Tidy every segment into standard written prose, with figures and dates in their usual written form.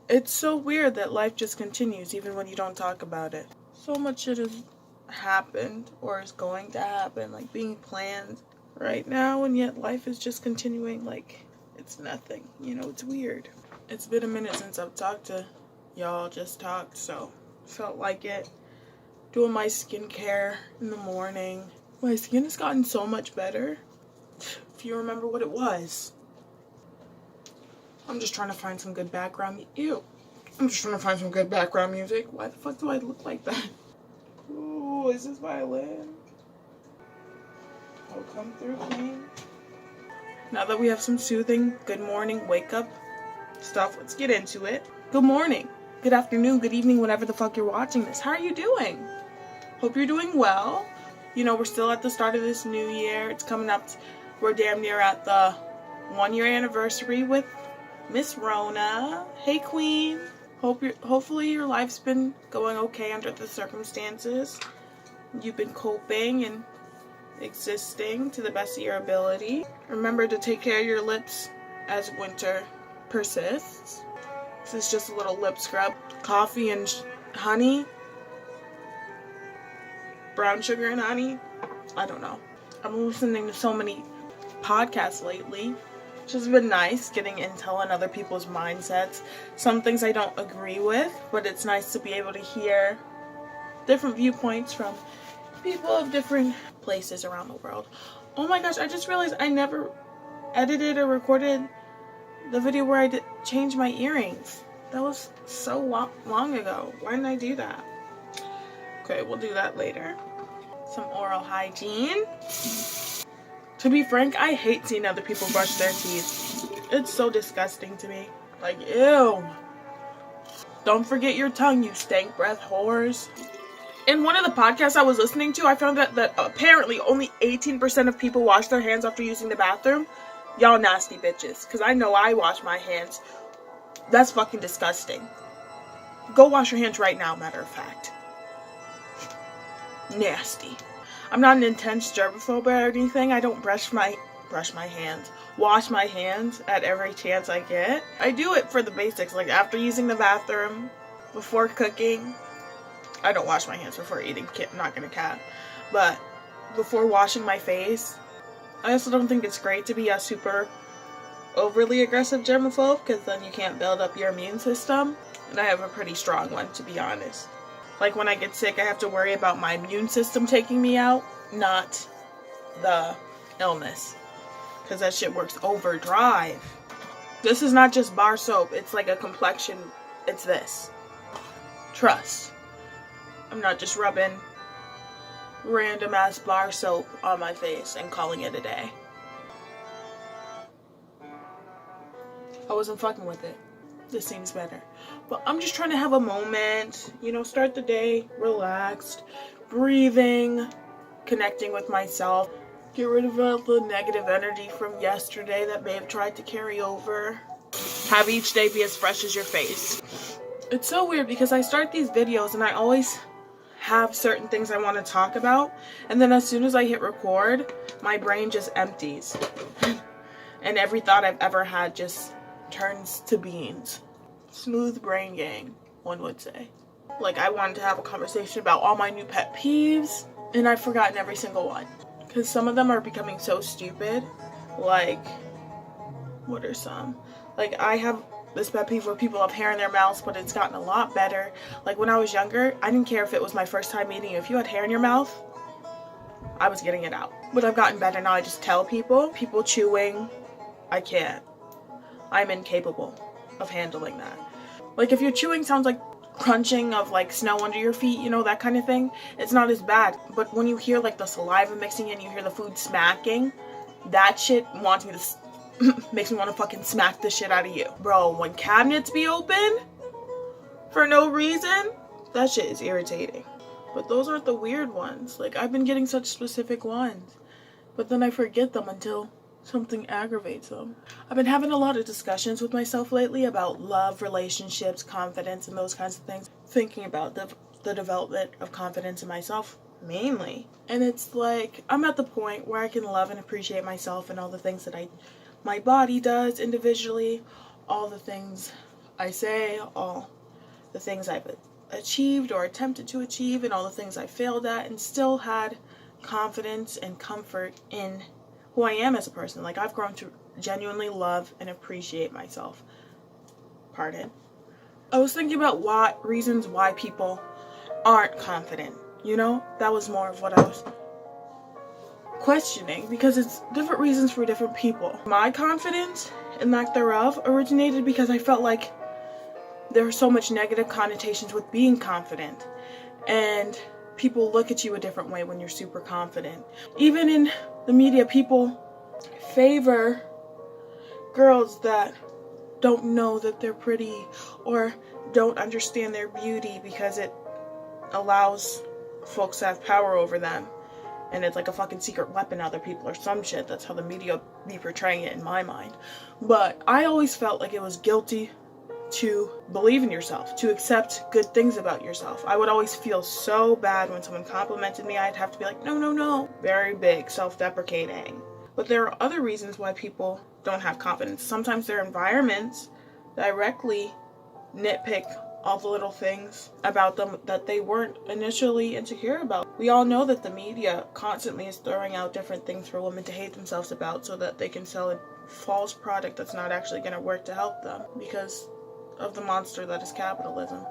It's so weird that life just continues even when you don't talk about it. So much shit has happened or is going to happen, like being planned right now, and yet life is just continuing like it's nothing. It's weird. It's been a minute since I've talked to y'all, just talked, so felt like it. Doing my skincare in the morning. My skin has gotten so much better. If you remember what it was. I'm just trying to find some good background. I'm just trying to find some good background music. Why the fuck do I look like that? Ooh, is this violin? Oh, come through, queen. Now that we have some soothing good morning, wake up stuff, let's get into it. Good morning, good afternoon, good evening, whenever the fuck you're watching this. How are you doing? Hope you're doing well. We're still at the start of this new year. It's coming up. We're damn near at the 1-year anniversary with Miss Rona. Hey, queen. Hopefully your life's been going okay under the circumstances. You've been coping and existing to the best of your ability. Remember to take care of your lips as winter persists. This is just a little lip scrub. Coffee and honey. Brown sugar and honey. I don't know. I'm listening to so many podcasts lately, which has been nice, getting intel on other people's mindsets. Some things I don't agree with, but it's nice to be able to hear different viewpoints from people of different places around the world. Oh my gosh, I just realized I never edited or recorded the video where I changed my earrings. That was so long ago. Why didn't I do that? Okay, we'll do that later. Some oral hygiene. To be frank, I hate seeing other people brush their teeth. It's so disgusting to me. Like, ew. Don't forget your tongue, you stank breath whores. In one of the podcasts I was listening to, I found that apparently only 18% of people wash their hands after using the bathroom. Y'all nasty bitches. Because I know I wash my hands. That's fucking disgusting. Go wash your hands right now, matter of fact. Nasty. I'm not an intense germaphobe or anything. I don't wash my hands at every chance I get. I do it for the basics, like after using the bathroom, before cooking. I don't wash my hands before eating, I'm not gonna cap. But before washing my face, I also don't think it's great to be a super overly aggressive germaphobe, because then you can't build up your immune system. And I have a pretty strong one, to be honest. Like when I get sick, I have to worry about my immune system taking me out, not the illness. Because that shit works overdrive. This is not just bar soap. It's like a complexion. It's this. Trust. I'm not just rubbing random ass bar soap on my face and calling it a day. I wasn't fucking with it. This seems better. But I'm just trying to have a moment, start the day relaxed, breathing, connecting with myself, get rid of all the negative energy from yesterday that may have tried to carry over. Have each day be as fresh as your face. It's so weird because I start these videos and I always have certain things I want to talk about, and then as soon as I hit record, my brain just empties. And every thought I've ever had just turns to beans. Smooth brain gang, one would say. Like, I wanted to have a conversation about all my new pet peeves, and I've forgotten every single one. Because some of them are becoming so stupid. Like, what are some? Like, I have this pet peeve where people have hair in their mouths, but it's gotten a lot better. Like, when I was younger, I didn't care if it was my first time meeting you. If you had hair in your mouth, I was getting it out. But I've gotten better now. I just tell people. People chewing, I can't. I'm incapable of handling that. Like, if your chewing sounds like crunching of like snow under your feet, that kind of thing, it's not as bad. But when you hear like the saliva mixing and you hear the food smacking, that shit wants me to makes me want to fucking smack the shit out of you. Bro, when cabinets be open for no reason, that shit is irritating. But those aren't the weird ones. Like, I've been getting such specific ones, but then I forget them until something aggravates them. I've been having a lot of discussions with myself lately about love, relationships, confidence, and those kinds of things. Thinking about the development of confidence in myself, mainly. And it's like, I'm at the point where I can love and appreciate myself and all the things that my body does individually, all the things I say all the things I've achieved or attempted to achieve and all the things I failed at, and still had confidence and comfort in who I am as a person. Like, I've grown to genuinely love and appreciate myself. Pardon. I was thinking about reasons why people aren't confident. That was more of what I was questioning, because it's different reasons for different people. My confidence and lack thereof originated because I felt like there are so much negative connotations with being confident, and people look at you a different way when you're super confident. Even in the media, people favor girls that don't know that they're pretty or don't understand their beauty because it allows folks to have power over them, and it's like a fucking secret weapon to other people or some shit. That's how the media be portraying it in my mind. But I always felt like it was guilty to believe in yourself, to accept good things about yourself. I would always feel so bad when someone complimented me. I'd have to be like, no. Very big, self-deprecating. But there are other reasons why people don't have confidence. Sometimes their environments directly nitpick all the little things about them that they weren't initially insecure about. We all know that the media constantly is throwing out different things for women to hate themselves about so that they can sell a false product that's not actually going to work to help them because of the monster that is capitalism.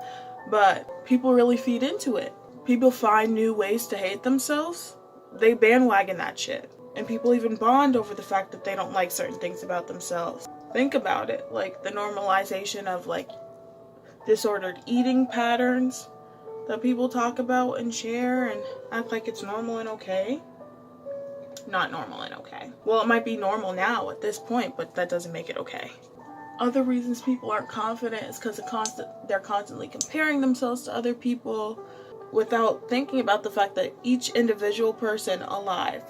But people really feed into it. People find new ways to hate themselves. They bandwagon that shit. And people even bond over the fact that they don't like certain things about themselves. Think about it, like the normalization of like disordered eating patterns that people talk about and share and act like it's normal and okay. Not normal and okay. Well, it might be normal now at this point, but that doesn't make it okay. Other reasons people aren't confident is because they're constantly comparing themselves to other people without thinking about the fact that each individual person alive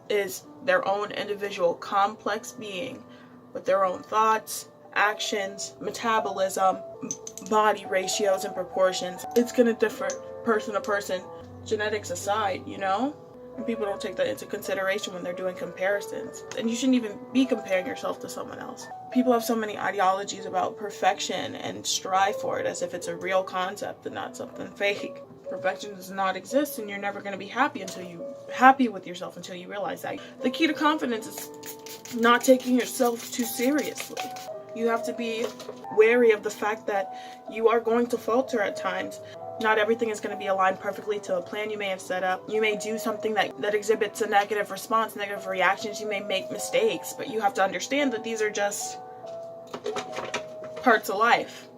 is their own individual complex being with their own thoughts, actions, metabolism, body ratios and proportions. It's going to differ person to person, genetics aside, And people don't take that into consideration when they're doing comparisons. And you shouldn't even be comparing yourself to someone else. People have so many ideologies about perfection and strive for it as if it's a real concept and not something fake. Perfection does not exist, and you're never going to be happy with yourself until you realize that. The key to confidence is not taking yourself too seriously. You have to be wary of the fact that you are going to falter at times. Not everything is going to be aligned perfectly to a plan you may have set up. You may do something that exhibits a negative response, negative reactions. You may make mistakes, but you have to understand that these are just parts of life.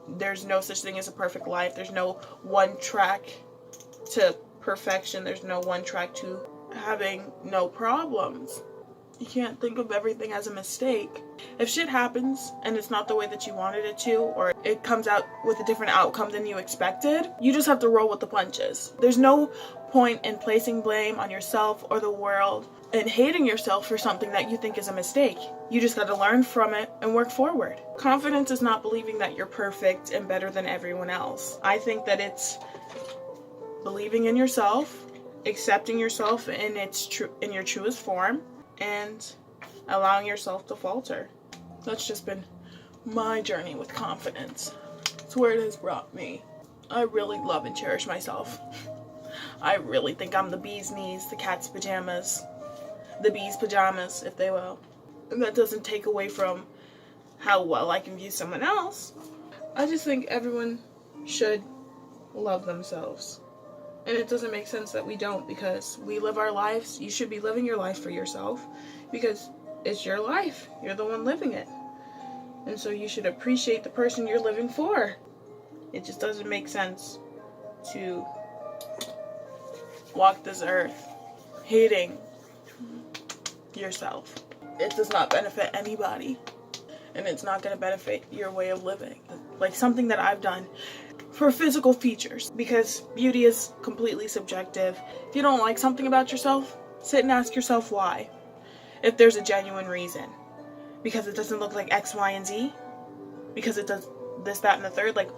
There's no such thing as a perfect life. There's no one track to perfection. There's no one track to having no problems. You can't think of everything as a mistake. If shit happens and it's not the way that you wanted it to, or it comes out with a different outcome than you expected, you just have to roll with the punches. There's no point in placing blame on yourself or the world and hating yourself for something that you think is a mistake. You just got to learn from it and work forward. Confidence is not believing that you're perfect and better than everyone else. I think that it's believing in yourself, accepting yourself in your truest form, and allowing yourself to falter. That's just been my journey with confidence. It's where it has brought me. I really love and cherish myself. I really think I'm the bee's knees, the cat's pajamas, the bee's pajamas, if they will. And that doesn't take away from how well I can view someone else. I just think everyone should love themselves. And it doesn't make sense that we don't, because we live our lives. You should be living your life for yourself because it's your life. You're the one living it. And so you should appreciate the person you're living for. It just doesn't make sense to walk this earth hating yourself. It does not benefit anybody. And it's not going to benefit your way of living. Like something that I've done for physical features, because beauty is completely subjective. If you don't like something about yourself, sit and ask yourself why. If there's a genuine reason. Because it doesn't look like X, Y, and Z? Because it does this, that, and the third? Like,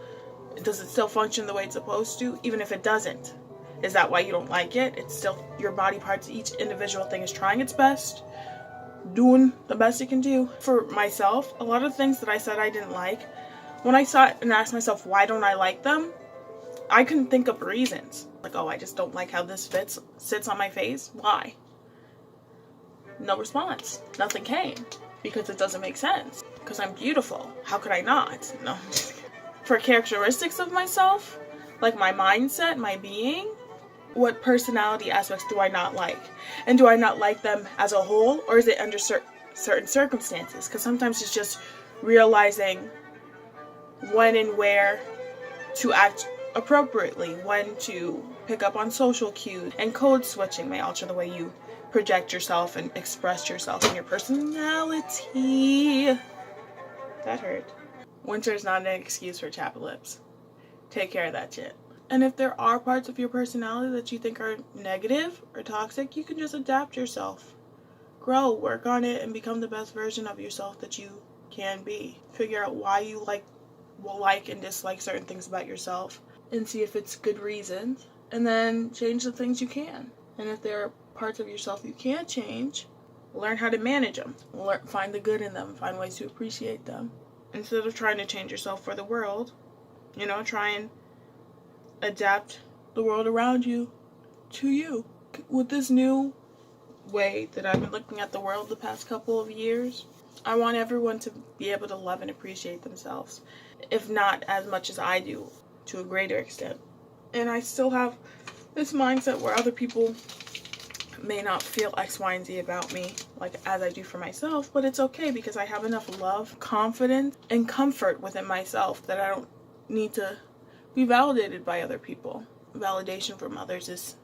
does it still function the way it's supposed to? Even if it doesn't. Is that why you don't like it? It's still your body parts. Each individual thing is trying its best. Doing the best it can do. For myself, a lot of things that I said I didn't like, When I sat and asked myself, why don't I like them? I couldn't think of reasons. Like, oh, I just don't like how this sits on my face. Why? No response. Nothing came. Because it doesn't make sense. Because I'm beautiful. How could I not? No. For characteristics of myself, like my mindset, my being, what personality aspects do I not like? And do I not like them as a whole, or is it under certain circumstances? Because sometimes it's just realizing when and where to act appropriately, when to pick up on social cues, and code switching may alter the way you project yourself and express yourself and your personality. That hurt. Winter is not an excuse for chapped lips. Take care of that shit. And if there are parts of your personality that you think are negative or toxic, you can just adapt yourself. Grow, work on it, and become the best version of yourself that you can be. Figure out why you like and dislike certain things about yourself, and see if it's good reasons, and then change the things you can. And if there are parts of yourself you can't change, learn how to manage them. Find the good in them, find ways to appreciate them. Instead of trying to change yourself for the world, try and adapt the world around you to you. With this new way that I've been looking at the world the past couple of years, I want everyone to be able to love and appreciate themselves, if not as much as I do, to a greater extent. And I still have this mindset where other people may not feel X, Y, and Z about me like as I do for myself, but it's okay because I have enough love, confidence, and comfort within myself that I don't need to be validated by other people. Validation from others is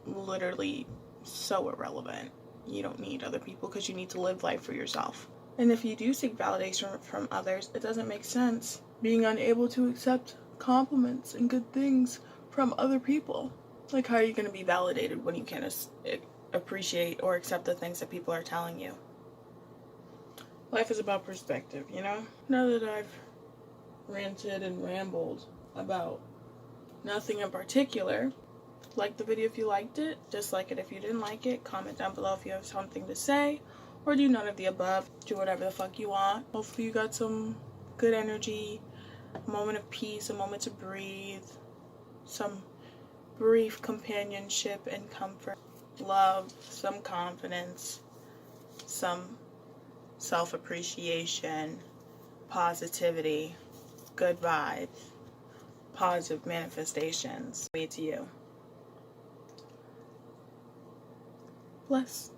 literally so irrelevant. You don't need other people because you need to live life for yourself. And if you do seek validation from others, it doesn't make sense being unable to accept compliments and good things from other people. Like, how are you going to be validated when you can't appreciate or accept the things that people are telling you? Life is about perspective, Now that I've ranted and rambled about nothing in particular, like the video if you liked it, dislike it if you didn't like it, comment down below if you have something to say, or do none of the above. Do whatever the fuck you want. Hopefully you got some good energy, a moment of peace, a moment to breathe, some brief companionship and comfort, love, some confidence, some self-appreciation, positivity, good vibes, positive manifestations. Me to you. Bless.